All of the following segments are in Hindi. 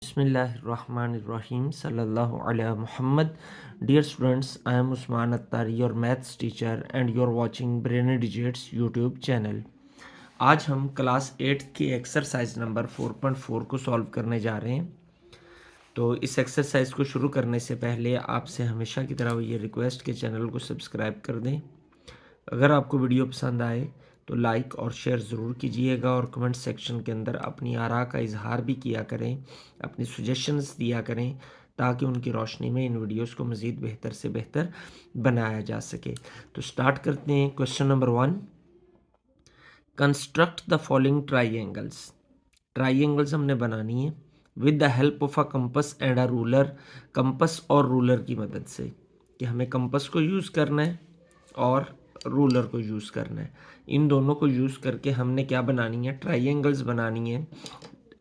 Bismillahirrahmanirrahim. Sallallahu ala Muhammad. Dear students, I am Usman Attari, your maths teacher, and you're watching Brainy Digits YouTube channel. आज हम क्लास 8 की एक्सरसाइज नंबर 4.4 को सॉल्व करने जा रहे हैं। तो इस एक्सरसाइज को शुरू करने से पहले आपसे हमेशा की तरह ये रिक्वेस्ट के चैनल को सब्सक्राइब कर दें। अगर आपको वीडियो पसंद आए तो लाइक और शेयर ज़रूर कीजिएगा और कमेंट सेक्शन के अंदर अपनी आरा का इजहार भी किया करें, अपनी सजेशंस दिया करें, ताकि उनकी रोशनी में इन वीडियोस को मज़ीद बेहतर से बेहतर बनाया जा सके। तो स्टार्ट करते हैं। Question number 1, construct the following triangles. Triangles हमने बनानी है with the help of a compass and a ruler. Compass और रूलर की मदद से, कि हमें कंपस को यूज़ करना है और रूलर को यूज़ करना है। इन दोनों को यूज़ करके हमने क्या बनानी है, ट्राइएंगल्स बनानी है।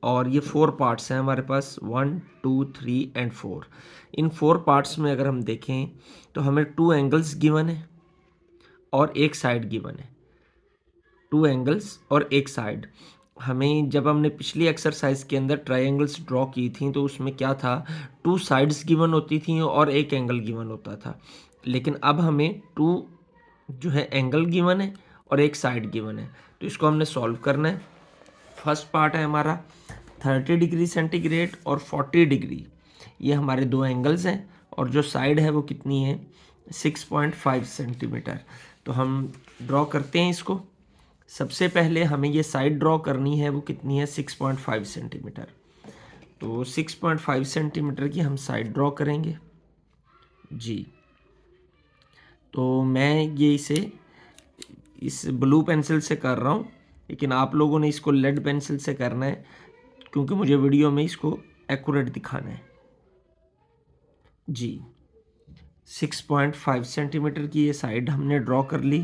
और ये 4 पार्ट्स हैं हमारे पास, 1 2 3 एंड 4। इन 4 पार्ट्स में अगर हम देखें तो हमें 2 एंगल्स गिवन है और एक साइड गिवन है। 2 एंगल्स और एक साइड। हमें जब हमने पिछली एक्सरसाइज के अंदर ट्राइएंगल्स ड्रॉ की थी तो उसमें क्या था, 2 साइड्स गिवन होती थी और एक एंगल गिवन होता था। लेकिन अब हमें 2 जो है एंगल गिवन है और एक साइड गिवन है। तो इसको हमने सॉल्व करना है। फर्स्ट पार्ट है हमारा 30 डिग्री सेंटीग्रेड और 40 डिग्री, ये हमारे 2 एंगल्स हैं। और जो साइड है वो कितनी है, 6.5 सेंटीमीटर। तो हम ड्रॉ करते हैं इसको। सबसे पहले हमें ये साइड ड्रॉ करनी है, वो कितनी है, 6.5 सेंटीमीटर। तो 6.5 सेंटीमीटर की हम साइड ड्रॉ करेंगे जी। तो मैं ये इसे इस ब्लू पेंसिल से कर रहा हूँ, लेकिन आप लोगों ने इसको लेड पेंसिल से करना है, क्योंकि मुझे वीडियो में इसको एक्यूरेट दिखाना है जी। 6.5 सेंटीमीटर की ये साइड हमने ड्रॉ कर ली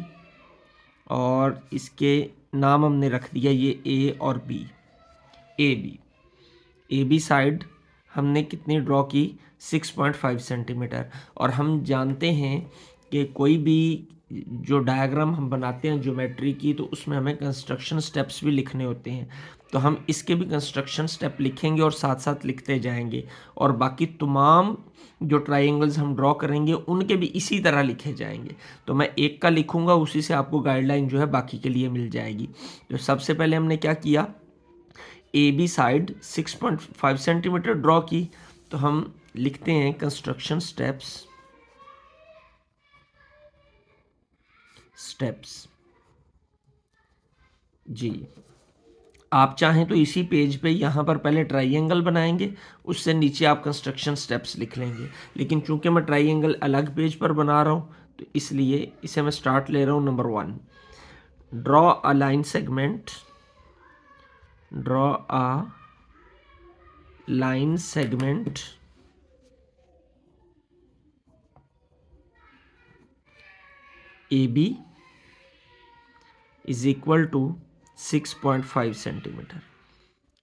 और इसके नाम हमने रख दिया ये ए और बी। ए बी साइड हमने कितनी ड्रॉ की, 6.5 सेंटीमीटर। और हम जानते हैं कि कोई भी जो डायग्राम हम बनाते हैं ज्योमेट्री की, तो उसमें हमें कंस्ट्रक्शन स्टेप्स भी लिखने होते हैं। तो हम इसके भी कंस्ट्रक्शन स्टेप लिखेंगे और साथ साथ लिखते जाएंगे। और बाकी तमाम जो ट्राइंगल्स हम ड्रॉ करेंगे उनके भी इसी तरह लिखे जाएंगे। तो मैं एक का लिखूंगा, उसी से आपको गाइडलाइन जो है बाकी के लिए मिल जाएगी। तो सबसे पहले हमने क्या किया, A B side 6.5 centimetre draw की। तो हम लिखते हैं कंस्ट्रक्शन स्टेप्स जी। आप चाहें तो इसी पेज पे यहाँ पर पहले ट्राइएंगल बनाएंगे, उससे नीचे आप कंस्ट्रक्शन स्टेप्स लिख लेंगे। लेकिन चूंकि मैं ट्राइएंगल अलग पेज पर बना रहा हूँ, तो इसलिए इसे मैं स्टार्ट ले रहा हूँ। Number 1, draw a line segment. Draw a line segment AB is equal to 6.5 centimetre.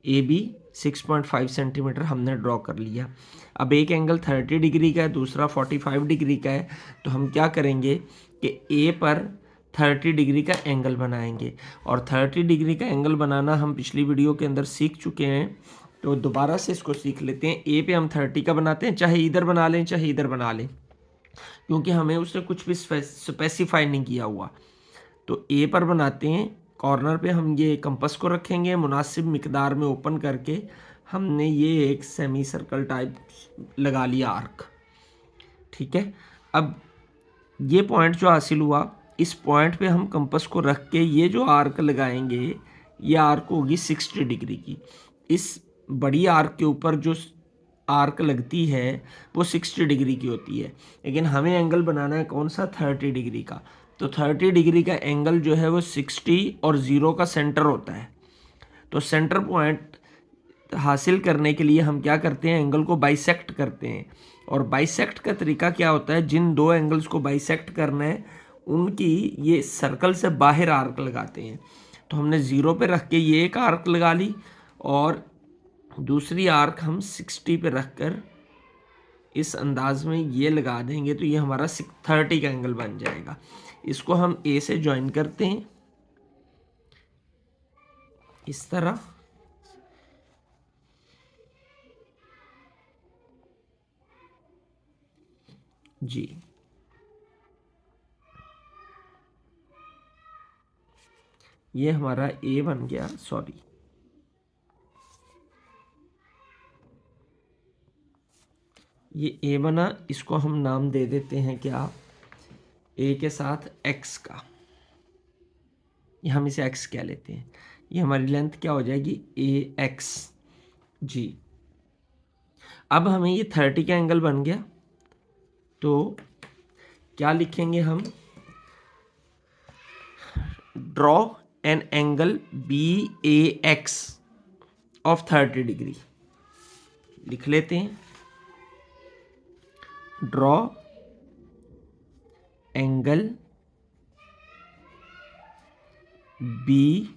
AB 6.5 centimetre हमने ड्रॉ कर लिया। अब एक एंगल 30 डिग्री का है, दूसरा 45 डिग्री का है। तो हम क्या करेंगे कि A पर 30 डिग्री का एंगल बनाएंगे। और 30 डिग्री का एंगल बनाना हम पिछली वीडियो के अंदर सीख चुके हैं, तो दोबारा से इसको सीख लेते हैं। A पे हम 30 का बनाते हैं, चाहे इधर बना लें चाहे इधर बना लें, क्योंकि हमें उसने कुछ भी स्पेसिफाई नहीं किया हुआ। तो ए पर बनाते हैं, कॉर्नर पे हम ये कंपास को रखेंगे, मुनासिब मिकदार में ओपन करके हमने ये एक सेमी सर्कल टाइप लगा लिया, आर्क। ठीक है। अब ये पॉइंट जो हासिल हुआ, इस पॉइंट पे हम कंपास को रख के ये जो आर्क लगाएंगे, ये आर्क होगी 60 डिग्री की। इस बड़ी आर्क के ऊपर जो आर्क लगती है वो 60 डिग्री की होती है, लेकिन हमें एंगल बनाना है कौन सा, 30 डिग्री का। तो 30 डिग्री का एंगल जो है वो 60 और 0 का सेंटर होता है। तो सेंटर पॉइंट हासिल करने के लिए हम क्या करते हैं, एंगल को बाइसेक्ट करते हैं। और बाइसेक्ट का तरीका क्या होता है, जिन 2 एंगल्स को बाइसेक्ट करना है उनकी ये सर्कल से बाहर आर्क लगाते हैं। तो हमने 0 पे रख के ये एक आर्क लगा ली और दूसरी आर्क हम 60 पे रख कर इस अंदाज में ये लगा देंगे। तो ये हमारा 30 का एंगल बन जाएगा। इसको हम ए से ज्वाइन करते हैं इस तरह। जी, ये हमारा ए बन गया, सॉरी ये ए बना, इसको हम नाम दे देते हैं क्या, ए के साथ एक्स का, ये हम इसे एक्स कह लेते हैं। ये हमारी लेंथ क्या हो जाएगी, ए एक्स। जी, अब हमें ये 30 का एंगल बन गया, तो क्या लिखेंगे हम, draw an angle B A X of 30 degree, लिख लेते हैं, draw angle B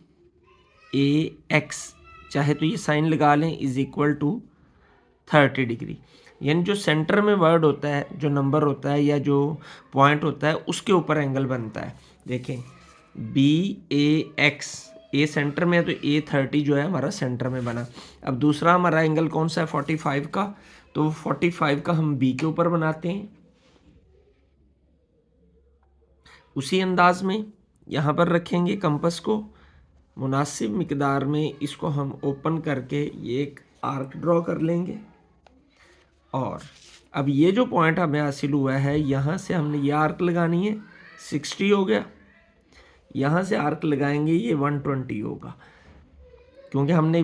A X, चाहे तो ये साइन लगा लें, इज इक्वल टू 30 डिग्री। यानी जो सेंटर में वर्ड होता है, जो नंबर होता है या जो पॉइंट होता है, उसके ऊपर एंगल बनता है। देखें, B A x, A centre में है तो ए 30 जो है हमारा सेंटर में बना। अब दूसरा हमारा एंगल कौन सा है, 45 का, तो 45 का हम बी के ऊपर बनाते हैं। उसी अंदाज में यहाँ पर रखेंगे कंपास को, मुनासिब मिकदार में इसको हम ओपन करके ये एक आर्क ड्रॉ कर लेंगे। और अब ये जो पॉइंट हमें हासिल हुआ है, यहाँ से हमने ये आर्क लगानी है, 60 हो गया। यहाँ से आर्क लगाएंगे, ये 120 होगा, क्योंकि हमने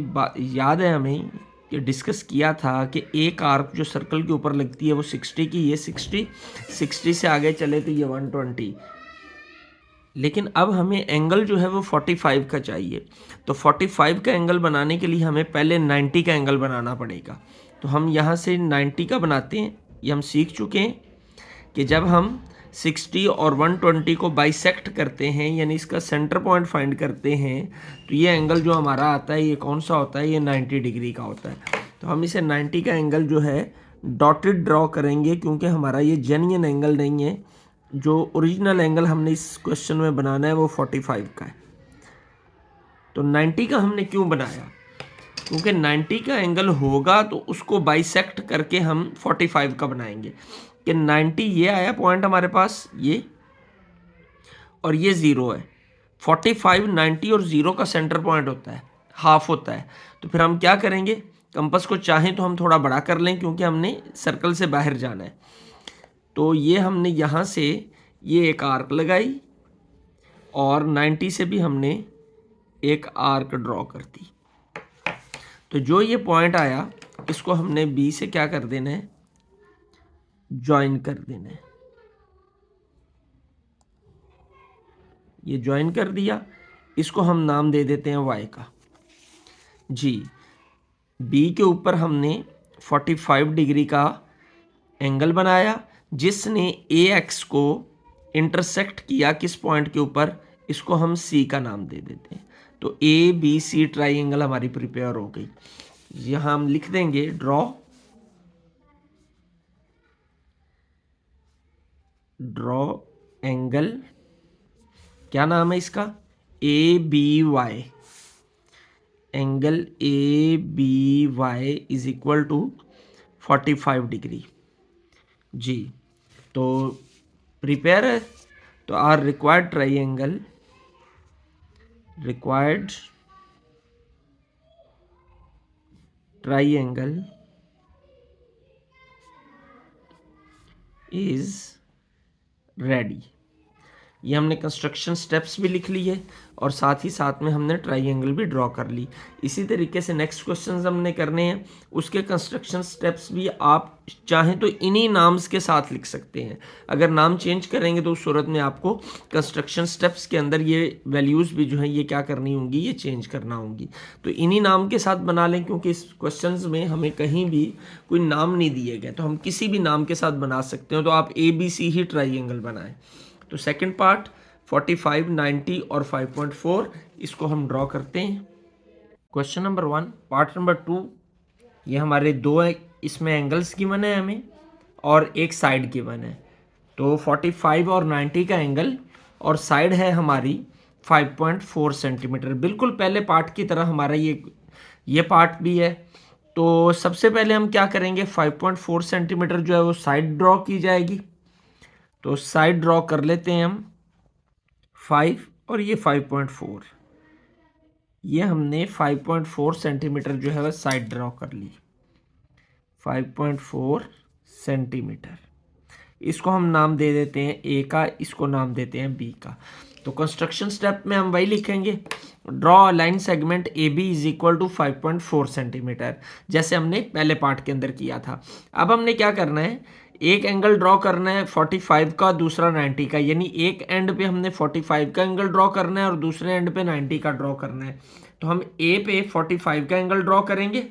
याद है हमें कि डिस्कस किया था कि एक आर्क जो सर्कल के ऊपर लगती है वो 60 की, ये 60 से आगे चले तो ये 120। लेकिन अब हमें एंगल जो है वो 45 का चाहिए, तो 45 का एंगल बनाने के लिए हमें पहले 90 का एंगल बनाना पड़ेगा। तो हम यहाँ से 90 का बनाते हैं। ये हम सीख चुके हैं कि जब हम 60 और 120 को बाइसेक्ट करते हैं, यानी इसका सेंटर पॉइंट फाइंड करते हैं, तो ये एंगल जो हमारा आता है ये कौन सा होता है, ये 90 डिग्री का होता है। तो हम इसे 90 का एंगल जो है डॉटेड ड्रॉ करेंगे, क्योंकि हमारा ये जेन्युइन एंगल नहीं है। जो ओरिजिनल एंगल हमने इस क्वेश्चन में बनाना है वो 45 का है। तो 90 का हमने क्यों बनाया, क्योंकि 90 का एंगल होगा तो उसको बाइसेक्ट करके हम 45 का बनाएंगे। कि 90 ये आया पॉइंट हमारे पास, ये और ये 0 है। 45 90 और 0 का सेंटर पॉइंट होता है, हाफ होता है। तो फिर हम क्या करेंगे, कंपास को चाहें तो हम थोड़ा बड़ा कर लें, क्योंकि हमने सर्कल से बाहर जाना है। तो ये हमने यहाँ से ये एक आर्क लगाई और 90 से भी हमने एक आर्क ड्रॉ कर दी। तो जो ये पॉइंट आया, इसको हमने बी से क्या कर देना है, ज्वाइन कर देना है। ये ज्वाइन कर दिया, इसको हम नाम दे देते हैं वाई का। जी, बी के ऊपर हमने 45 डिग्री का एंगल बनाया, जिसने ए एक्स को इंटरसेक्ट किया किस पॉइंट के ऊपर, इसको हम सी का नाम दे देते हैं। तो ए बी सी ट्राइंगल हमारी प्रिपेयर हो गई। यहाँ हम लिख देंगे ड्रॉ एंगल, क्या नाम है इसका, A B Y, angle A B Y is equal to 45 degree. जी, तो प्रिपेयर है। तो our required triangle, is ready. ये हमने कंस्ट्रक्शन स्टेप्स भी लिख लिए और साथ ही साथ में हमने ट्राइंगल भी ड्रॉ कर ली। इसी तरीके से नेक्स्ट क्वेश्चन हमने करने हैं, उसके कंस्ट्रक्शन स्टेप्स भी आप चाहें तो इन्हीं नाम्स के साथ लिख सकते हैं। अगर नाम चेंज करेंगे तो उस सूरत में आपको कंस्ट्रक्शन स्टेप्स के अंदर ये वैल्यूज़ भी जो है ये क्या करनी होंगी, ये चेंज करना होंगी। तो इन्हीं नाम के साथ बना लें, क्योंकि इस क्वेश्चन में हमें कहीं भी कोई नाम नहीं दिए गए, तो हम किसी भी नाम के साथ बना सकते हो। तो आप ABC ही ट्राइंगल बनाएं। तो सेकंड पार्ट 45, 90 और 5.4 इसको हम ड्रॉ करते हैं। क्वेश्चन नंबर 1, पार्ट नंबर 2, ये हमारे दो इसमें एंगल्स गिवन है हमें और एक साइड गिवन है। तो 45 और 90 का एंगल और साइड है हमारी 5.4 सेंटीमीटर, बिल्कुल पहले पार्ट की तरह हमारा ये पार्ट भी है। तो सबसे पहले हम क्या करेंगे, 5.4 सेंटीमीटर जो है वो साइड ड्रॉ की जाएगी। तो साइड ड्रॉ कर लेते हैं हम 5 और ये 5.4, ये हमने 5.4 सेंटीमीटर जो है वह साइड ड्रॉ कर ली, 5.4 सेंटीमीटर। इसको हम नाम दे देते हैं ए का, इसको नाम देते हैं बी का। तो कंस्ट्रक्शन स्टेप में हम वही लिखेंगे, draw a line segment A B is equal to 5.4 centimetre, जैसे हमने पहले पार्ट के अंदर किया था। अब हमने क्या करना है, एक एंगल ड्रॉ करना है 45 का, दूसरा 90 का, यानी एक एंड पे हमने 45 का एंगल ड्रॉ करना है और दूसरे एंड पे 90 का ड्रॉ करना है। तो हम ए पे 45 का एंगल ड्रॉ करेंगे,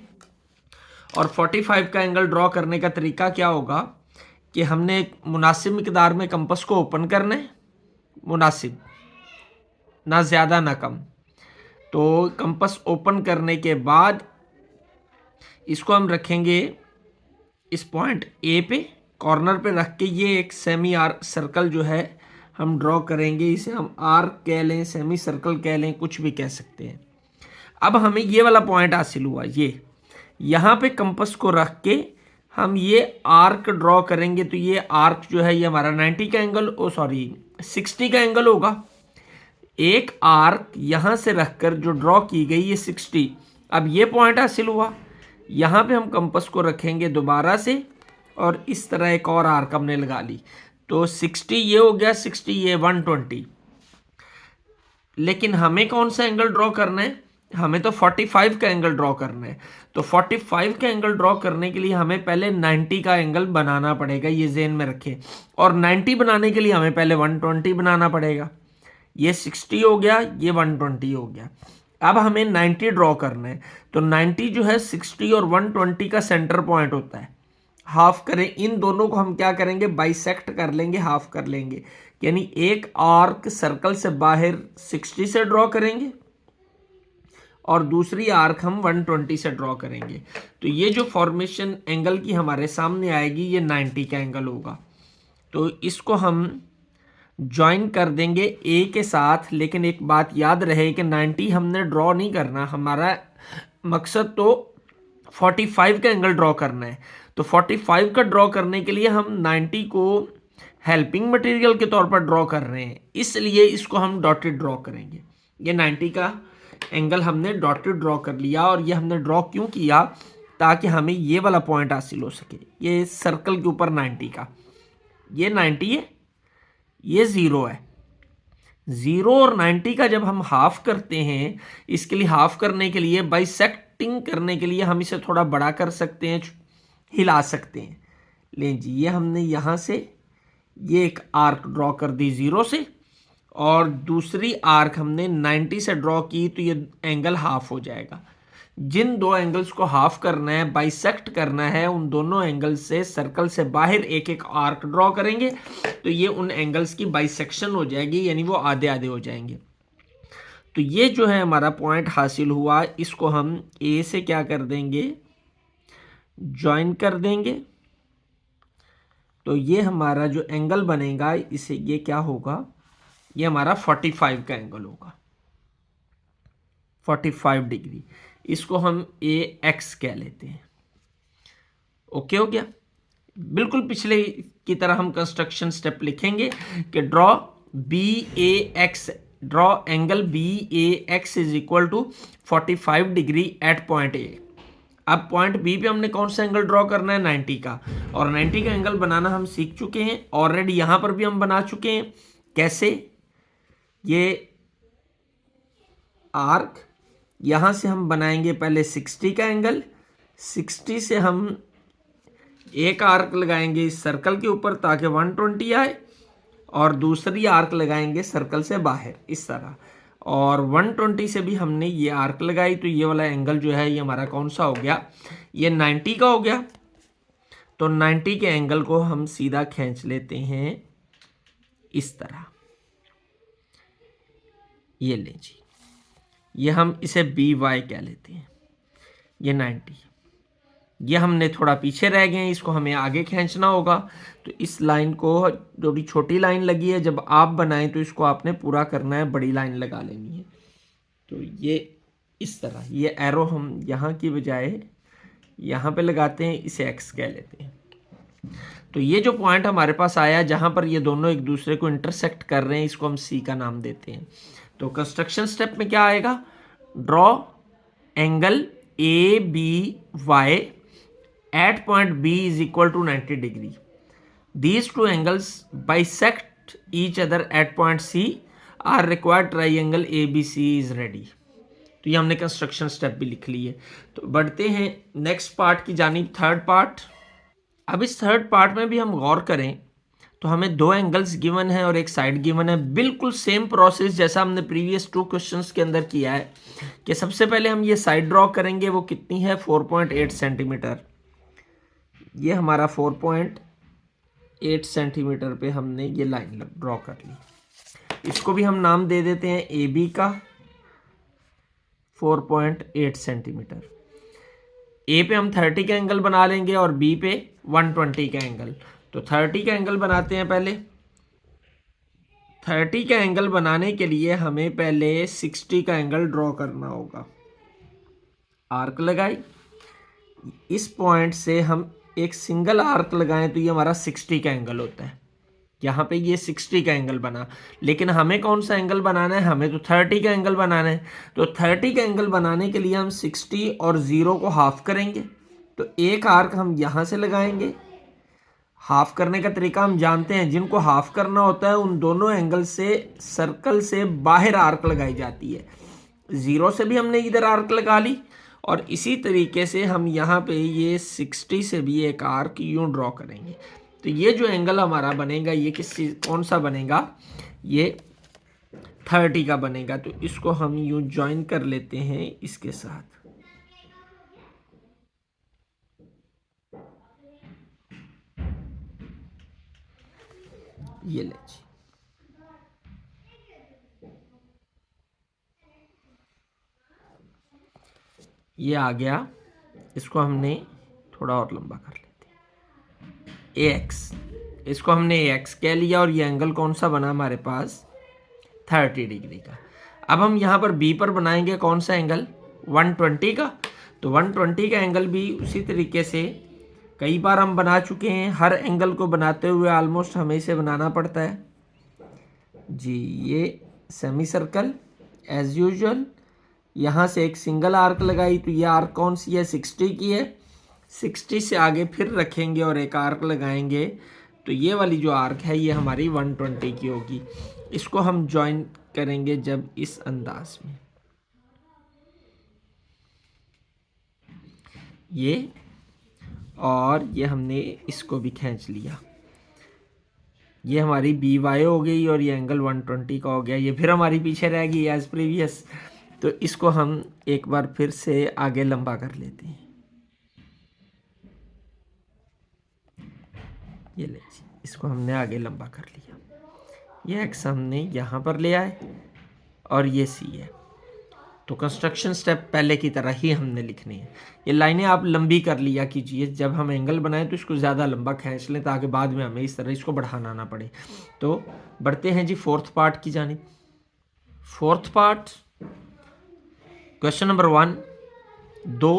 और 45 का एंगल ड्रॉ करने का तरीका क्या होगा कि हमने एक मुनासिब मिकदार में कंपास को ओपन करना है, मुनासिब, ना ज़्यादा ना कम। तो कंपास ओपन करने के बाद इसको हम रखेंगे इस पॉइंट ए पे, कॉर्नर पे रख के ये एक सेमी आर्क सर्कल जो है हम ड्रॉ करेंगे। इसे हम आर्क कह लें, सेमी सर्कल कह लें, कुछ भी कह सकते हैं। अब हमें ये वाला पॉइंट हासिल हुआ, ये यहाँ पे कंपास को रख के हम ये आर्क ड्रॉ करेंगे। तो ये आर्क जो है ये हमारा 90 का एंगल, 60 का एंगल होगा। एक आर्क यहाँ से रखकर जो ड्रॉ की गई ये 60। अब ये पॉइंट हासिल हुआ, यहाँ पे हम कंपास को रखेंगे दोबारा से और इस तरह एक और आर्क हमने लगा ली। तो 60 ये हो गया, 60 ये 120। लेकिन हमें कौन सा एंगल ड्रॉ करना है, हमें तो 45 का एंगल ड्रॉ करना है। तो 45 का एंगल ड्रॉ करने के लिए हमें पहले 90 का एंगल बनाना पड़ेगा, ये ज़हन में रखें। और 90 बनाने के लिए हमें पहले 120 बनाना पड़ेगा। ये 60 हो गया, ये 120 हो गया। अब हमें 90 ड्रॉ करना है। तो 90 जो है 60 और 120 का सेंटर पॉइंट होता है। हाफ करें, इन दोनों को हम क्या करेंगे, बाइसेक्ट कर लेंगे, हाफ कर लेंगे। यानी एक आर्क सर्कल से बाहर 60 से ड्रॉ करेंगे और दूसरी आर्क हम 120 से ड्रॉ करेंगे। तो ये जो फॉर्मेशन एंगल की हमारे सामने आएगी ये 90 का एंगल होगा। तो इसको हम ज्वाइन कर देंगे ए के साथ। लेकिन एक बात याद रहे कि 90 हमने ड्रॉ नहीं करना, हमारा मकसद तो 45 का एंगल ड्रॉ करना है। तो 45 का ड्रॉ करने के लिए हम 90 को हेल्पिंग मटेरियल के तौर पर ड्रॉ कर रहे हैं, इसलिए इसको हम डॉटेड ड्रॉ करेंगे। ये 90 का एंगल हमने डॉटेड ड्रॉ कर लिया। और ये हमने ड्रॉ क्यों किया, ताकि हमें ये वाला पॉइंट हासिल हो सके। ये सर्कल के ऊपर 90 का, ये 90 है, ये 0 है। 0 और 90 का जब हम हाफ करते हैं, इसके लिए हाफ करने के लिए बाइसेक्टिंग करने के लिए हम इसे थोड़ा बड़ा कर सकते हैं, हिला सकते हैं। लें जी, ये हमने यहाँ से ये एक आर्क ड्रॉ कर दी 0 से, और दूसरी आर्क हमने 90 से ड्रॉ की, तो ये एंगल हाफ हो जाएगा। जिन दो एंगल्स को हाफ करना है, बाइसेक्ट करना है, उन दोनों एंगल से सर्कल से बाहर एक एक आर्क ड्रॉ करेंगे, तो ये उन एंगल्स की बाइसेक्शन हो जाएगी, यानी वो आधे आधे हो जाएंगे। तो ये जो है हमारा पॉइंट हासिल हुआ, इसको हम ए से क्या कर देंगे, ज्वाइन कर देंगे। तो ये हमारा जो एंगल बनेगा, इसे ये क्या होगा, ये हमारा 45 का एंगल होगा, 45 डिग्री। इसको हम ए एक्स कह लेते हैं। ओके हो गया। बिल्कुल पिछले की तरह हम कंस्ट्रक्शन स्टेप लिखेंगे कि draw B A X, draw angle B A X is equal to 45 degree at point A. अब पॉइंट बी पे हमने कौन सा एंगल ड्रॉ करना है, 90 का। और 90 का एंगल बनाना हम सीख चुके हैं ऑलरेडी, यहां पर भी हम बना चुके हैं। कैसे, ये आर्क यहाँ से हम बनाएंगे पहले 60 का एंगल, 60 से हम एक आर्क लगाएंगे इस सर्कल के ऊपर ताकि 120 आए, और दूसरी आर्क लगाएंगे सर्कल से बाहर इस तरह, और 120 से भी हमने ये आर्क लगाई। तो ये वाला एंगल जो है ये हमारा कौन सा हो गया, ये 90 का हो गया। तो 90 के एंगल को हम सीधा खींच लेते हैं इस तरह, ये ले जी, ये हम इसे बी वाई कह लेते हैं। ये 90, ये हमने थोड़ा पीछे रह गए हैं, इसको हमें आगे खींचना होगा। तो इस लाइन को, जो भी छोटी लाइन लगी है, जब आप बनाएं तो इसको आपने पूरा करना है, बड़ी लाइन लगा लेनी है। तो ये इस तरह, ये एरो हम यहाँ की बजाय यहाँ पे लगाते हैं, इसे एक्स कह लेते हैं। तो ये जो पॉइंट हमारे पास आया जहां पर ये दोनों एक दूसरे को इंटरसेक्ट कर रहे हैं, इसको हम सी का नाम देते हैं। तो कंस्ट्रक्शन स्टेप में क्या आएगा, draw angle A B Y at point B is equal to 90 degree. These two angles bisect each other at point C are required triangle A B C is ready. तो ये हमने कंस्ट्रक्शन स्टेप भी लिख ली है। तो बढ़ते हैं नेक्स्ट पार्ट की जानिब, थर्ड पार्ट। अब इस थर्ड पार्ट में भी हम गौर करें तो हमें दो एंगल्स गिवन है और एक साइड गिवन है। बिल्कुल सेम प्रोसेस जैसा हमने प्रीवियस 2 क्वेश्चंस के अंदर किया है कि सबसे पहले हम ये साइड ड्रॉ करेंगे, वो कितनी है 4.8 सेंटीमीटर। ये हमारा 4.8 सेंटीमीटर पे हमने ये लाइन ड्रॉ कर ली। इसको भी हम नाम दे देते हैं ए बी का 4.8 सेंटीमीटर। ए पे हम 30 का एंगल बना लेंगे और बी पे 120 का एंगल। तो 30 का एंगल बनाते हैं पहले। 30 का एंगल बनाने के लिए हमें पहले 60 का एंगल ड्रॉ करना होगा। आर्क लगाई, इस पॉइंट से हम एक सिंगल आर्क लगाएं तो ये हमारा 60 का एंगल होता है। यहाँ पे ये 60 का एंगल बना, लेकिन हमें कौन सा एंगल बनाना है, हमें तो 30 का एंगल बनाना है। तो 30 का एंगल बनाने के लिए हम 60 और 0 को हाफ करेंगे। तो एक आर्क हम यहाँ से लगाएंगे। हाफ करने का तरीका हम जानते हैं, जिनको हाफ करना होता है उन दोनों एंगल से सर्कल से बाहर आर्क लगाई जाती है। 0 से भी हमने इधर आर्क लगा ली और इसी तरीके से हम यहाँ पे ये 60 से भी एक आर्क यूं ड्रॉ करेंगे। तो ये जो एंगल हमारा बनेगा ये कौन सा बनेगा, ये 30 का बनेगा। तो इसको हम यूं ज्वाइन कर लेते हैं इसके साथ। ये ले जी, ये आ गया। इसको हमने थोड़ा और लंबा कर लेते हैं, ए एक्स। इसको हमने ए एक्स कह लिया और ये एंगल कौन सा बना हमारे पास 30 डिग्री का। अब हम यहाँ पर बी पर बनाएंगे कौन सा एंगल 120 का। तो 120 का एंगल भी उसी तरीके से कई बार हम बना चुके हैं। हर एंगल को बनाते हुए ऑलमोस्ट हमें इसे बनाना पड़ता है जी। ये सेमी सर्कल एज यूजुअल, यहाँ से एक सिंगल आर्क लगाई। तो ये आर्क कौन सी है 60 की है। 60 से आगे फिर रखेंगे और एक आर्क लगाएंगे। तो ये वाली जो आर्क है ये हमारी 120 की होगी। इसको हम ज्वाइन करेंगे जब इस अंदाज में, ये और ये हमने इसको भी खींच लिया। ये हमारी बी वाई हो गई और ये एंगल 120 का हो गया। ये फिर हमारी पीछे रह गई एज प्रीवियस। तो इसको हम एक बार फिर से आगे लंबा कर लेते हैं। ये ले, इसको हमने आगे लंबा कर लिया। ये एक्स हमने यहाँ पर ले आए और ये सी है। तो कंस्ट्रक्शन स्टेप पहले की तरह ही हमने लिखनी है। ये लाइनें आप लंबी कर लिया कीजिए। जब हम एंगल बनाएं तो इसको ज़्यादा लंबा खींच लें ताकि बाद में हमें इस तरह इसको बढ़ाना ना पड़े। तो बढ़ते हैं जी फोर्थ पार्ट की जानिब। Fourth part, question number 1। दो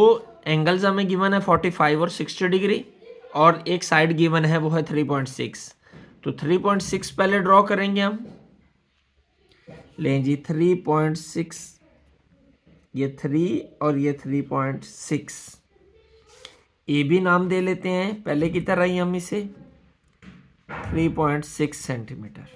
एंगल्स हमें गिवन है 45 और 60 डिग्री और एक साइड गिवन है वो है 3.6। तो 3.6 पहले ड्रॉ करेंगे हम। लें जी 3.6, ये 3 और ये 3.6। ए भी नाम दे लेते हैं पहले की तरह ही हम इसे 3.6 सेंटीमीटर।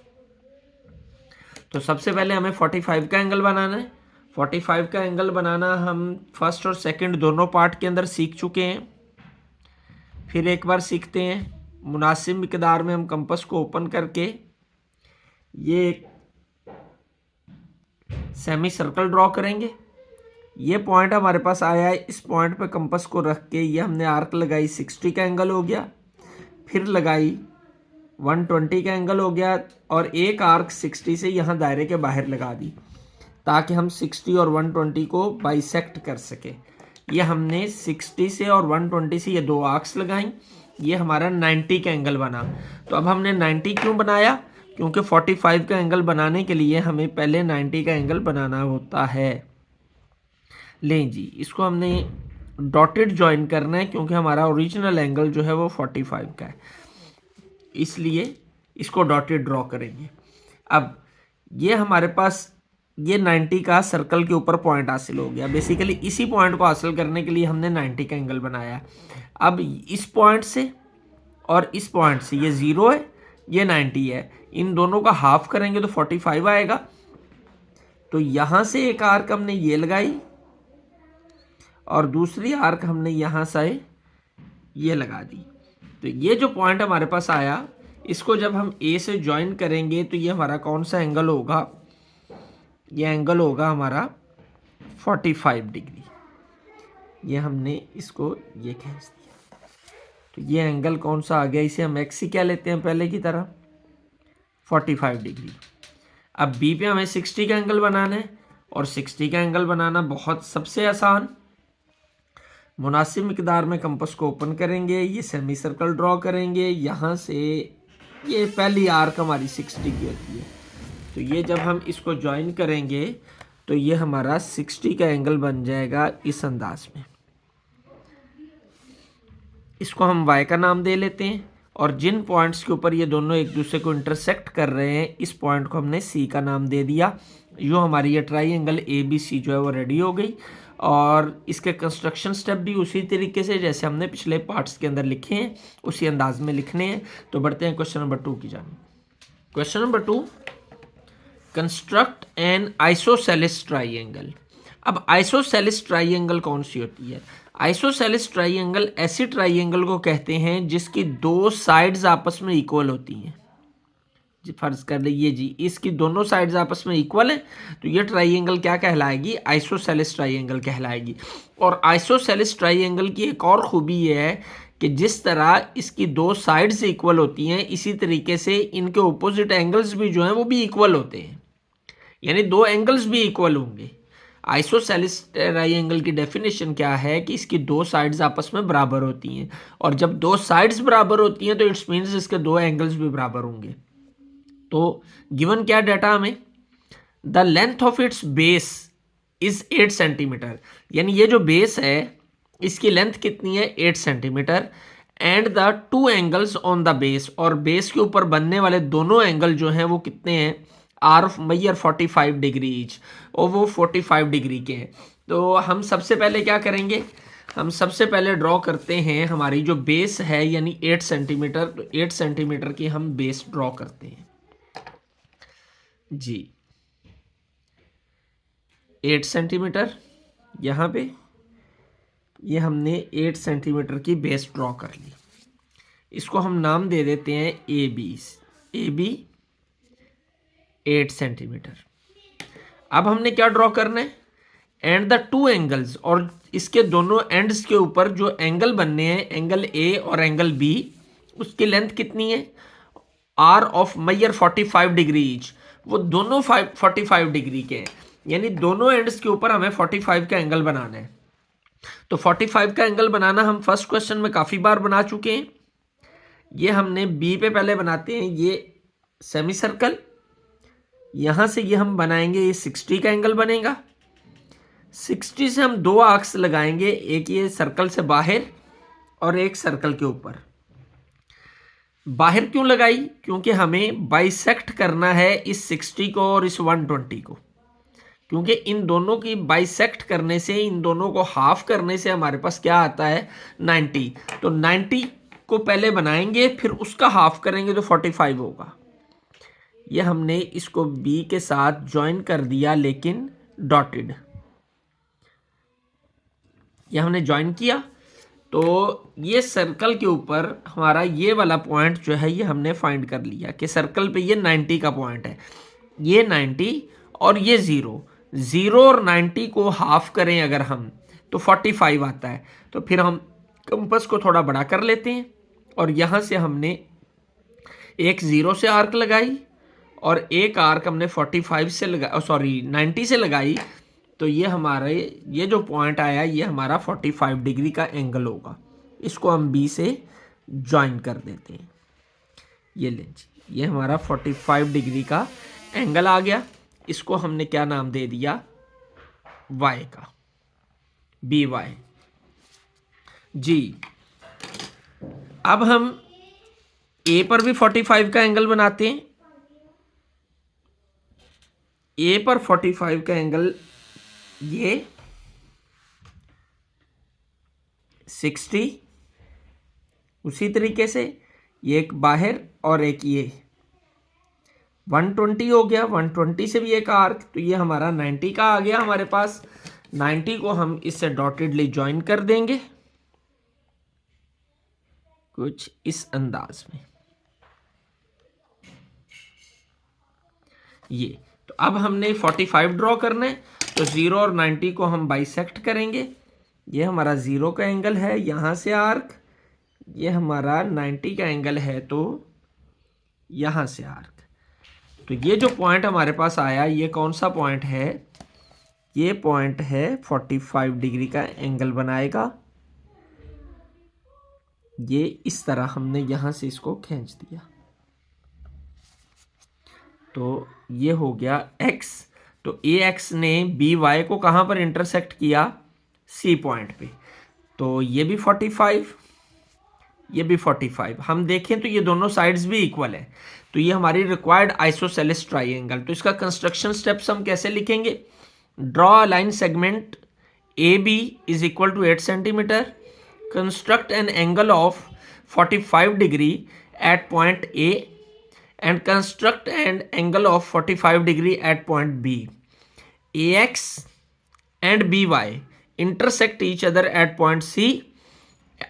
तो सबसे पहले हमें 45 का एंगल बनाना है। 45 का एंगल बनाना हम फर्स्ट और सेकंड दोनों पार्ट के अंदर सीख चुके हैं। फिर एक बार सीखते हैं। मुनासिब मिकदार में हम कंपास को ओपन करके ये एक सेमी सर्कल ड्रॉ करेंगे। ये पॉइंट हमारे पास आया है। इस पॉइंट पे कंपास को रख के ये हमने आर्क लगाई, 60 का एंगल हो गया। फिर लगाई 120 का एंगल हो गया और एक आर्क 60 से यहाँ दायरे के बाहर लगा दी ताकि हम 60 और 120 को बाइसेक्ट कर सके। ये हमने 60 से और 120 से ये दो आर्क्स लगाई। ये हमारा 90 का एंगल बना। तो अब हमने 90 क्यों बनाया, क्योंकि 45 का एंगल बनाने के लिए हमें पहले 90 का एंगल बनाना होता है। लें जी, इसको हमने डॉटेड ज्वाइन करना है क्योंकि हमारा ओरिजिनल एंगल जो है वो 45 का है। इसलिए इसको डॉटेड ड्रॉ करेंगे। अब ये हमारे पास ये 90 का सर्कल के ऊपर पॉइंट हासिल हो गया। बेसिकली इसी पॉइंट को हासिल करने के लिए हमने 90 का एंगल बनाया। अब इस पॉइंट से और इस पॉइंट से ये 0 है, ये 90 है, इन दोनों का हाफ करेंगे तो 45 आएगा। तो यहां से एक आर्क हमने ये लगाई और दूसरी आर्क हमने यहां से ये लगा दी। तो ये जो पॉइंट हमारे पास आया, इसको जब हम ए से ज्वाइन करेंगे तो ये हमारा कौन सा एंगल होगा? ये एंगल होगा हमारा 45 डिग्री। ये हमने इसको ये खींच दिया, तो ये एंगल कौन सा आ गया? इसे हम एक्स ही क्या लेते हैं पहले की तरह, 45 डिग्री। अब बी पे हमें 60 का एंगल बनाना है, और 60 का एंगल बनाना बहुत सबसे आसान। मुनासिब मिकदार में कंपास को ओपन करेंगे, ये सेमी सर्कल ड्रॉ करेंगे, यहाँ से ये पहली आर्क हमारी 60 की होती है। तो ये जब हम इसको ज्वाइन करेंगे तो ये हमारा 60 का एंगल बन जाएगा इस अंदाज में। इसको हम y का नाम दे लेते हैं, और जिन पॉइंट्स के ऊपर ये दोनों एक दूसरे को इंटरसेक्ट कर रहे हैं, इस पॉइंट को हमने c का नाम दे दिया। जो हमारी ये ट्राइंगल ABC जो है वो रेडी हो गई। और इसके कंस्ट्रक्शन स्टेप भी उसी तरीके से जैसे हमने पिछले पार्ट्स के अंदर लिखे हैं, उसी अंदाज में लिखने हैं। तो बढ़ते हैं क्वेश्चन नंबर 2 की जानिब। Question number 2, construct N isosceles triangle. अब आइसोसेलेस ट्राइंगल कौन सी होती है? आइसोसेलेस ट्राइंगल ऐसी ट्राइंगल को कहते हैं जिसकी दो साइड्स आपस में इक्वल होती हैं। फर्ज कर लीजिए जी, इसकी दोनों साइड्स आपस में इक्वल है, तो ये ट्राइंगल क्या कहलाएगी? आइसोसेलेस ट्राइंगल कहलाएगी। और आइसोसेलेस ट्राइंगल की एक और खूबी ये है कि जिस तरह इसकी दो साइड्स इक्वल होती हैं, इसी तरीके से इनके ओपोजिट एंगल्स भी जो हैं वो भी इक्वल होते हैं, यानी दो एंगल्स भी इक्वल होंगे। आइसोसेलेस ट्राइंगल की डेफिनेशन क्या है कि इसकी दो साइड्स आपस में बराबर होती हैं, और जब दो साइड्स बराबर होती हैं तो इट्स मीन्स इसके दो एंगल्स भी बराबर होंगे। तो गिवन क्या डाटा हमें? The length of its base is 8 centimetre, यानी ये जो बेस है इसकी लेंथ कितनी है? 8 centimetre. And the two angles on the base, और बेस के ऊपर बनने वाले दोनों एंगल जो हैं वो कितने हैं? Are of Maihar 45 degree each, और वो 45 डिग्री के हैं। तो हम सबसे पहले क्या करेंगे? हम सबसे पहले ड्रॉ करते हैं हमारी जो बेस है यानी 8 सेंटीमीटर। तो 8 सेंटीमीटर की हम बेस ड्रॉ करते हैं जी। 8 सेंटीमीटर यहाँ पे ये हमने 8 सेंटीमीटर की बेस ड्रॉ कर ली। इसको हम नाम दे देते हैं ए बी 8 सेंटीमीटर। अब हमने क्या ड्रॉ करना है? एंड द टू एंगल्स, और इसके दोनों एंड्स के ऊपर जो एंगल बनने हैं, एंगल ए और एंगल बी, उसकी लेंथ कितनी है? Are of Maihar 45 degree each, वो दोनों 45 डिग्री के हैं, यानी दोनों एंड्स के ऊपर हमें 45 का एंगल बनाना है। तो 45 का एंगल बनाना हम फर्स्ट क्वेश्चन में काफ़ी बार बना चुके हैं। ये हमने बी पे पहले बनाते हैं, ये सेमी सर्कल, यहाँ से ये हम बनाएंगे, ये 60 का एंगल बनेगा। 60 से हम दो आर्क्स लगाएंगे, एक ये सर्कल से बाहर और एक सर्कल के ऊपर। बाहर क्यों लगाई? क्योंकि हमें बाइसेक्ट करना है इस 60 को और इस 120 को, क्योंकि इन दोनों की बाइसेक्ट करने से, इन दोनों को हाफ करने से हमारे पास क्या आता है? 90। तो 90 को पहले बनाएंगे, फिर उसका हाफ करेंगे तो 45 होगा। ये हमने इसको बी के साथ ज्वाइन कर दिया, लेकिन डॉटेड। ये हमने ज्वाइन किया, तो ये सर्कल के ऊपर हमारा ये वाला पॉइंट जो है ये हमने फाइंड कर लिया कि सर्कल पे ये 90 का पॉइंट है। ये 90 और ये 0 और 90 को हाफ करें अगर हम, तो 45 आता है। तो फिर हम कंपास को थोड़ा बड़ा कर लेते हैं, और यहाँ से हमने एक 0 से आर्क लगाई और एक आर्क हमने 45 से 90 से लगाई। तो ये हमारे ये जो पॉइंट आया ये हमारा 45 डिग्री का एंगल होगा। इसको हम बी से ज्वाइन कर देते हैं। ये लें जी, ये हमारा 45 डिग्री का एंगल आ गया। इसको हमने क्या नाम दे दिया? वाई का, बी वाई जी। अब हम ए पर भी 45 का एंगल बनाते हैं। ए पर 45 का एंगल ये 60, उसी तरीके से ये एक बाहर और एक ये 120 हो गया। 120 से भी एक आर्क, तो ये हमारा 90 का आ गया हमारे पास। 90 को हम इससे डॉटेडली ज्वाइन कर देंगे कुछ इस अंदाज में। ये तो अब हमने 45 ड्रॉ करना है, तो 0 और 90 को हम बाइसेक्ट करेंगे। ये हमारा 0 का एंगल है, यहाँ से आर्क, ये हमारा 90 का एंगल है, तो यहाँ से आर्क। तो ये जो पॉइंट हमारे पास आया, ये कौन सा पॉइंट है? ये पॉइंट है 45 डिग्री का एंगल बनाएगा। ये इस तरह हमने यहाँ से इसको खींच दिया, तो ये हो गया x। तो ax ने by को कहाँ पर इंटरसेक्ट किया? C पॉइंट पे। तो ये भी 45, ये भी 45। हम देखें तो ये दोनों साइड्स भी इक्वल है, तो ये हमारी रिक्वायर्ड आइसोसेलेस ट्राइंगल। तो इसका कंस्ट्रक्शन स्टेप्स हम कैसे लिखेंगे? Draw a line segment AB is equal to 8 centimetre, construct an angle of 45 degree at point A and construct an angle of 45 degree at point B. AX and BY intersect each other at point C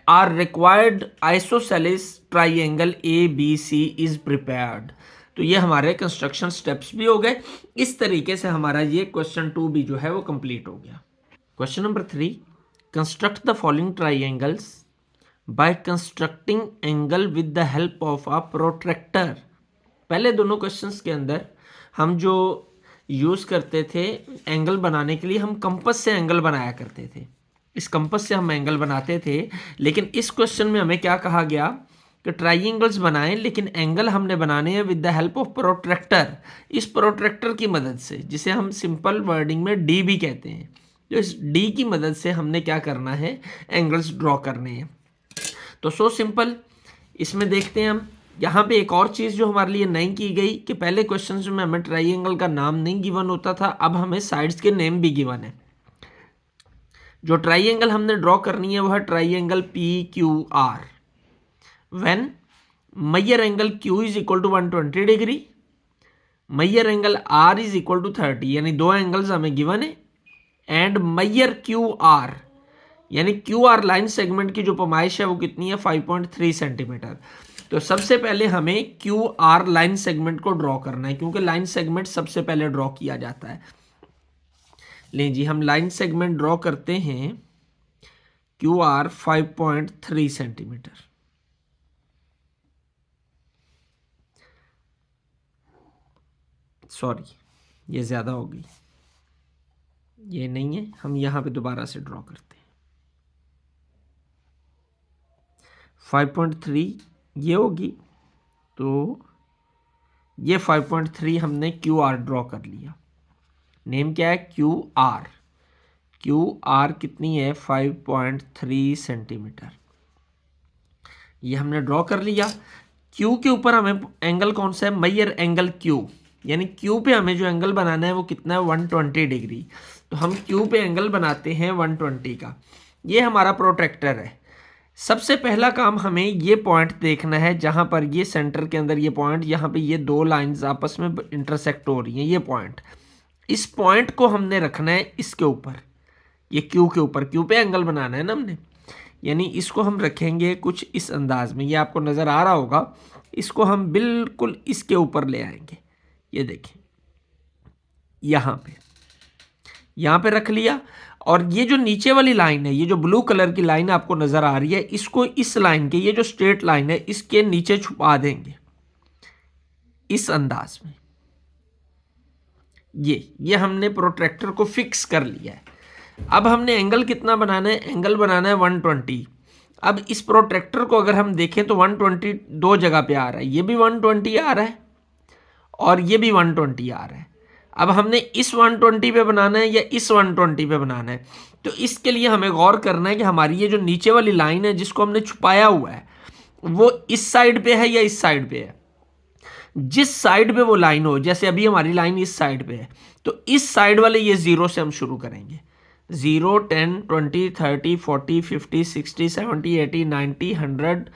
are required isosceles triangle ABC is prepared. तो ये हमारे कंस्ट्रक्शन स्टेप्स भी हो गए। इस तरीके से हमारा ये क्वेश्चन 2 भी जो है वो कंप्लीट हो गया। Question number 3, construct the following triangles by constructing angle with the help of a protractor. पहले दोनों क्वेश्चंस के अंदर हम जो यूज़ करते थे एंगल बनाने के लिए, हम कंपस से एंगल बनाया करते थे। इस कंपस से हम एंगल बनाते थे, लेकिन इस क्वेश्चन में हमें क्या कहा गया कि ट्राइंगल्स बनाएं, लेकिन एंगल हमने बनाने हैं with the help of protractor. इस प्रोट्रैक्टर की मदद से, जिसे हम सिंपल वर्डिंग में डी भी कहते हैं, तो इस डी की मदद से हमने क्या करना है? एंगल्स ड्रॉ करने हैं। तो सो सिंपल। इसमें देखते हैं हम, यहाँ पे एक और चीज़ जो हमारे लिए नहीं की गई कि पहले क्वेश्चन में हमें ट्राइंगल का नाम नहीं गिवन होता था, अब हमें साइड्स के नेम भी गिवन है। जो ट्राइंगल हमने ड्रॉ करनी है वो है triangle PQR। When measure angle Q is equal to 120 degree, measure angle R is equal to 30, यानी दो एंगल्स हमें गिवन है। एंड मैयर QR, यानी QR लाइन सेगमेंट की जो पैमाइश है वो कितनी है? 5.3 सेंटीमीटर। तो सबसे पहले हमें QR लाइन सेगमेंट को ड्रॉ करना है, क्योंकि लाइन सेगमेंट सबसे पहले ड्रॉ किया जाता है। लें जी, हम लाइन सेगमेंट ड्रॉ करते हैं QR 5.3 सेंटीमीटर। सॉरी, ये ज़्यादा हो गई, ये नहीं है, हम यहाँ पे दोबारा से ड्रॉ करते हैं। 5.3 ये होगी, तो ये 5.3 हमने QR ड्रॉ कर लिया। नेम क्या है? QR। QR कितनी है? 5.3 सेंटीमीटर। ये हमने ड्रॉ कर लिया। Q के ऊपर हमें एंगल कौन सा है? मैयर एंगल Q, यानी Q पे हमें जो एंगल बनाना है वो कितना है? 120 डिग्री। तो हम Q पे एंगल बनाते हैं 120 का। ये हमारा प्रोट्रैक्टर है। सबसे पहला काम हमें ये पॉइंट देखना है, जहाँ पर ये सेंटर के अंदर ये पॉइंट, यहाँ पे ये दो लाइंस आपस में इंटरसेक्ट हो रही हैं, ये पॉइंट। इस पॉइंट को हमने रखना है इसके ऊपर, ये Q के ऊपर। Q पे एंगल बनाना है ना हमने, यानी इसको हम रखेंगे कुछ इस अंदाज में। ये आपको नज़र आ रहा होगा। इसको हम बिल्कुल इसके ऊपर ले आएंगे। ये देखें, यहाँ पे रख लिया। और ये जो नीचे वाली लाइन है, ये जो ब्लू कलर की लाइन आपको नज़र आ रही है, इसको इस लाइन के, ये जो स्ट्रेट लाइन है, इसके नीचे छुपा देंगे इस अंदाज में। ये हमने प्रोट्रैक्टर को फिक्स कर लिया है। अब हमने एंगल कितना बनाना है? एंगल बनाना है 120। अब इस प्रोट्रैक्टर को अगर हम देखें तो 120 दो जगह पे आ रहा है, ये भी 120 आ रहा है और ये भी 120 आ रहा है। अब हमने इस 120 पे बनाना है या इस 120 पे बनाना है? तो इसके लिए हमें गौर करना है कि हमारी ये जो नीचे वाली लाइन है जिसको हमने छुपाया हुआ है, वो इस साइड पे है या इस साइड पे है। जिस साइड पे वो लाइन हो, जैसे अभी हमारी लाइन इस साइड पे है, तो इस साइड वाले ये 0 से हम शुरू करेंगे। 0, 10, 20, 30, 40, 50, 60, 70, 80, 90, 100,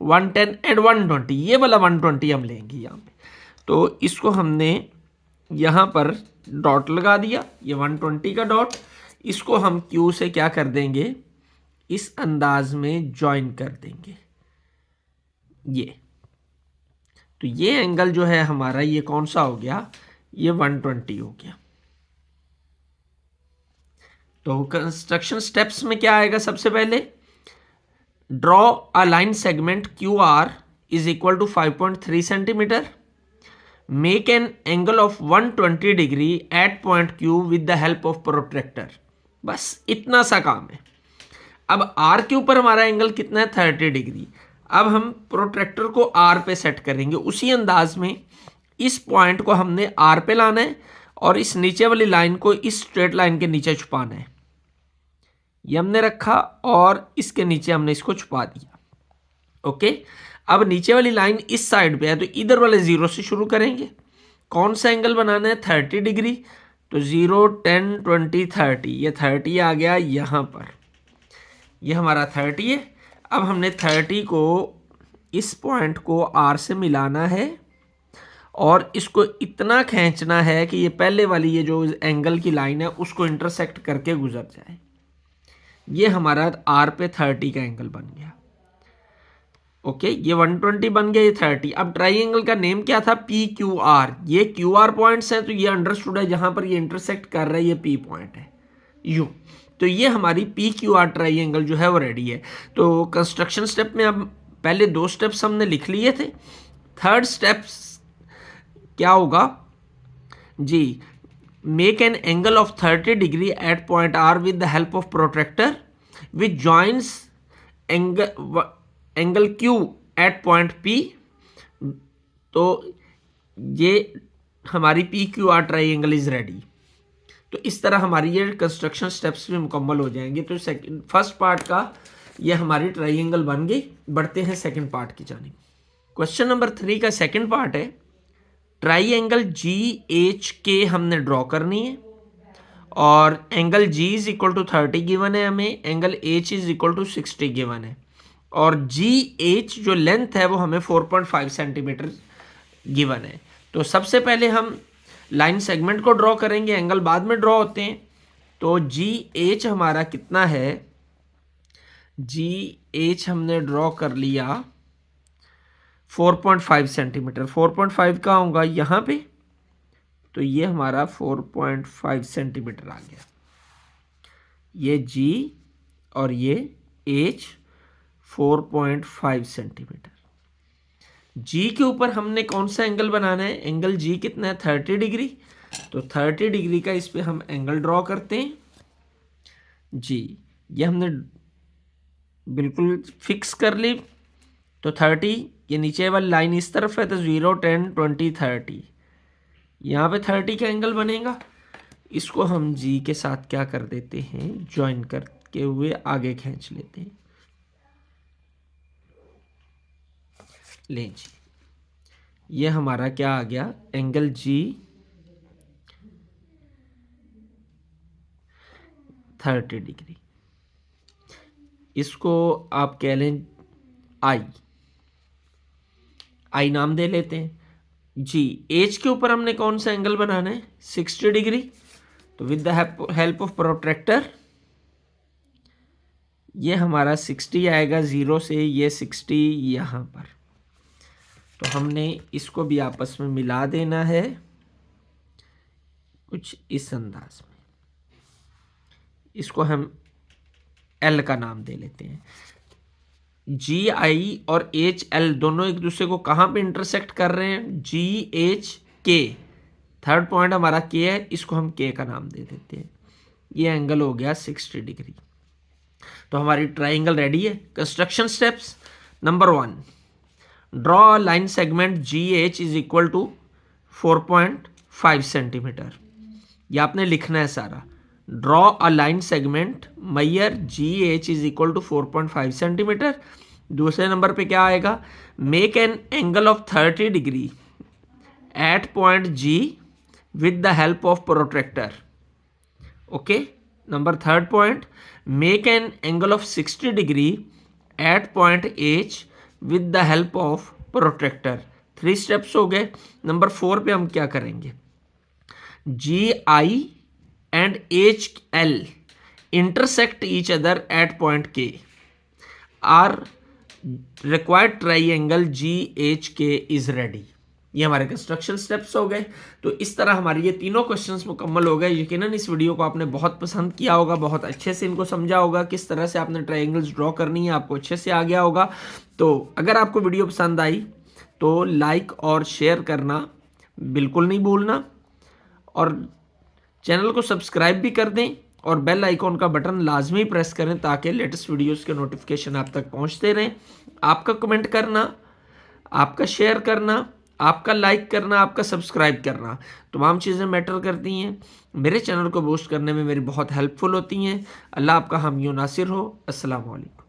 110 एंड 120, ये वाला 120 हम लेंगे यहाँ पे। तो इसको हमने यहाँ पर डॉट लगा दिया, ये 120 का डॉट। इसको हम Q से क्या कर देंगे, इस अंदाज में ज्वाइन कर देंगे ये। तो ये एंगल जो है हमारा, ये कौन सा हो गया, ये 120 हो गया। तो कंस्ट्रक्शन स्टेप्स में क्या आएगा, सबसे पहले draw a line segment QR is equal to 5.3 centimetre, make an angle of 120 degree at point Q with the help of protractor. बस इतना सा काम है। अब R के ऊपर हमारा एंगल कितना है, 30 डिग्री। अब हम प्रोट्रैक्टर को R पे सेट करेंगे। उसी अंदाज में इस पॉइंट को हमने R पे लाना है और इस नीचे वाली लाइन को इस स्ट्रेट लाइन के नीचे छुपाना है। ये हमने रखा और इसके नीचे हमने इसको छुपा दिया। ओके, अब नीचे वाली लाइन इस साइड पे है, तो इधर वाले 0 से शुरू करेंगे। कौन सा एंगल बनाना है, 30 डिग्री। तो 0, 10, 20, 30, ये 30 आ गया यहाँ पर, ये हमारा 30 है। अब हमने 30 को, इस पॉइंट को R से मिलाना है और इसको इतना खींचना है कि ये पहले वाली ये जो एंगल की लाइन है उसको इंटरसेक्ट करके गुजर जाए। ये हमारा R पे 30 का एंगल बन गया। ओके, ये 120 बन गया, ये 30। अब ट्राइंगल का नेम क्या था, PQR। ये QR पॉइंट्स हैं, तो ये अंडरस्टूड है, जहां पर ये इंटरसेक्ट कर रहा है ये P पॉइंट है, यू। तो ये हमारी PQR ट्राइंगल जो है वो रेडी है। तो कंस्ट्रक्शन स्टेप में अब पहले 2 स्टेप्स हमने लिख लिए थे। थर्ड स्टेप्स क्या होगा जी, make an angle of 30 degree at point R with the help of protractor which joins angle Q at point P। तो ये हमारी PQR ट्राइंगल इज रेडी। तो इस तरह हमारी ये कंस्ट्रक्शन स्टेप्स भी मुकम्मल हो जाएंगे। तो फर्स्ट पार्ट का ये हमारी ट्राइंगल बन गई। बढ़ते हैं सेकंड पार्ट की जानिब। क्वेश्चन नंबर 3 का सेकंड पार्ट है, ट्राइंगल GHK हमने ड्रॉ करनी है और angle G is equal to 30 given है हमें, angle H is equal to 60 given है और GH जो लेंथ है वो हमें 4.5 सेंटीमीटर गिवन है। तो सबसे पहले हम लाइन सेगमेंट को ड्रॉ करेंगे, एंगल बाद में ड्रॉ होते हैं। तो GH हमारा कितना है, GH हमने ड्रॉ कर लिया 4.5 सेंटीमीटर। 4.5 का होगा यहाँ पे, तो ये हमारा 4.5 सेंटीमीटर आ गया। ये G और ये H 4.5 सेंटीमीटर। G के ऊपर हमने कौन सा एंगल बनाना है, एंगल G कितना है, 30 डिग्री। तो 30 डिग्री का इस पे हम एंगल ड्रॉ करते हैं जी। ये हमने बिल्कुल फिक्स कर ली। तो 30, ये नीचे वाली लाइन इस तरफ है, तो 0, 10, 20, 30, यहाँ पे 30 का एंगल बनेगा। इसको हम G के साथ क्या कर देते हैं, ज्वाइन करके हुए आगे खींच लेते हैं। लें जी, ये हमारा क्या आ गया, एंगल G 30 डिग्री। इसको आप कह लें I नाम दे लेते हैं जी। H के ऊपर हमने कौन सा एंगल बनाना है, 60 डिग्री। तो with the help of protractor ये हमारा 60 आएगा, 0 से ये 60 यहाँ पर। तो हमने इसको भी आपस में मिला देना है कुछ इस अंदाज में। इसको हम L का नाम दे लेते हैं। GI और HL दोनों एक दूसरे को कहाँ पे इंटरसेक्ट कर रहे हैं, GHK। थर्ड पॉइंट हमारा K है, इसको हम K का नाम दे देते हैं। ये एंगल हो गया 60 डिग्री। तो हमारी ट्राइंगल रेडी है। Construction steps number 1, draw line segment GH is equal to 4.5 centimetre. ये आपने लिखना है सारा। Draw a line segment measure GH is equal to 4.5 centimetre, दूसरे नंबर पे क्या आएगा, make an angle of 30 degree at point G with the help of protractor. Okay, number third point, make an angle of 60 degree at point H with the help of protractor. 3 steps हो गए। नंबर 4 पे हम क्या करेंगे, G I and H L intersect each other at point K. Our required triangle GHK is ready. ये हमारे कंस्ट्रक्शन स्टेप्स हो गए। तो इस तरह हमारे ये तीनों क्वेश्चंस मुकम्मल हो गए। यकीनन इस वीडियो को आपने बहुत पसंद किया होगा, बहुत अच्छे से इनको समझा होगा, किस तरह से आपने ट्रायंगल्स ड्रॉ करनी है आपको अच्छे से आ गया होगा। तो अगर आपको वीडियो पसंद आई तो लाइक और शेयर करना बिल्कुल नहीं भूलना, और चैनल को सब्सक्राइब भी कर दें और बेल आइकॉन का बटन लाजमी प्रेस करें ताकि लेटेस्ट वीडियोस के नोटिफिकेशन आप तक पहुंचते रहें। आपका कमेंट करना, आपका शेयर करना, आपका लाइक करना, आपका सब्सक्राइब करना, तमाम चीज़ें मैटर करती हैं, मेरे चैनल को बूस्ट करने में मेरी बहुत हेल्पफुल होती हैं। अल्लाह आपका हामी नासिर हो। अस्सलाम वालेकुम।